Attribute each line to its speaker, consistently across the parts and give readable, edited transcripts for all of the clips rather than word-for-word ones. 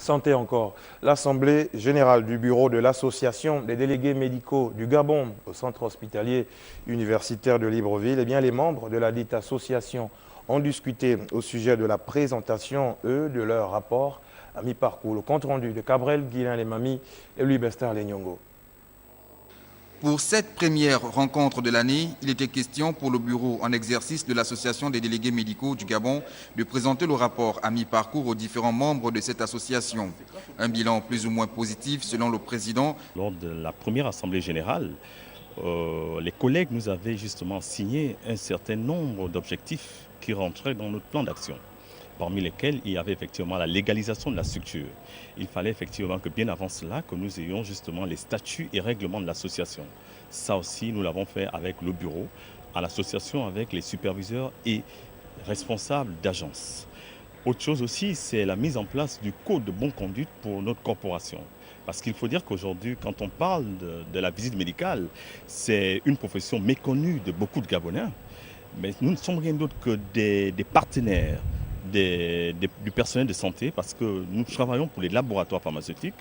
Speaker 1: Santé encore. L'Assemblée générale du bureau de l'Association des délégués médicaux du Gabon au centre hospitalier universitaire de Libreville, eh bien, les membres de la dite association ont discuté au sujet de la présentation, de leur rapport à mi-parcours. Le compte-rendu de Cabrel, Guilain Lemami et Louis Bestar Lenyongo.
Speaker 2: Pour cette première rencontre de l'année, il était question pour le bureau en exercice de l'Association des délégués médicaux du Gabon de présenter le rapport à mi-parcours aux différents membres de cette association. Un bilan plus ou moins positif selon le président.
Speaker 3: Lors de la première assemblée générale, les collègues nous avaient justement signé un certain nombre d'objectifs qui rentraient dans notre plan d'action, parmi lesquels il y avait effectivement la légalisation de la structure. Il fallait effectivement que bien avant cela, que nous ayons justement les statuts et règlements de l'association. Ça aussi, nous l'avons fait avec le bureau, à l'association avec les superviseurs et responsables d'agences. Autre chose aussi, c'est la mise en place du code de bonne conduite pour notre corporation. Parce qu'il faut dire qu'aujourd'hui, quand on parle de la visite médicale, c'est une profession méconnue de beaucoup de Gabonais. Mais nous ne sommes rien d'autre que des partenaires du personnel de santé, parce que nous travaillons pour les laboratoires pharmaceutiques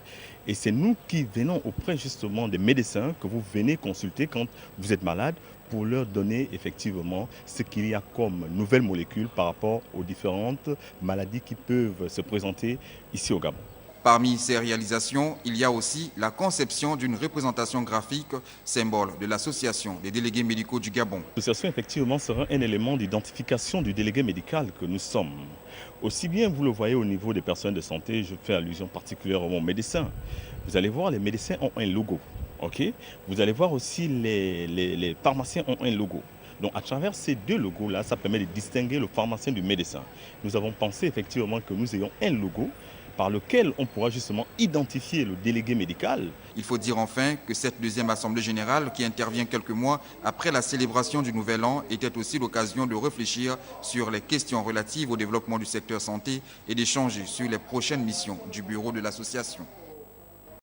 Speaker 3: et c'est nous qui venons auprès justement des médecins que vous venez consulter quand vous êtes malade pour leur donner effectivement ce qu'il y a comme nouvelles molécules par rapport aux différentes maladies qui peuvent se présenter ici au Gabon.
Speaker 2: Parmi ces réalisations, il y a aussi la conception d'une représentation graphique, symbole de l'Association des délégués médicaux du Gabon.
Speaker 3: L'association, effectivement, sera un élément d'identification du délégué médical que nous sommes. Aussi bien, vous le voyez au niveau des personnes de santé, je fais allusion particulièrement aux médecins. Vous allez voir, les médecins ont un logo. Okay. Vous allez voir aussi les pharmaciens ont un logo. Donc à travers ces deux logos-là, ça permet de distinguer le pharmacien du médecin. Nous avons pensé effectivement que nous ayons un logo par lequel on pourra justement identifier le délégué médical.
Speaker 2: Il faut dire enfin que cette deuxième assemblée générale, qui intervient quelques mois après la célébration du Nouvel An, était aussi l'occasion de réfléchir sur les questions relatives au développement du secteur santé et d'échanger sur les prochaines missions du bureau de l'association.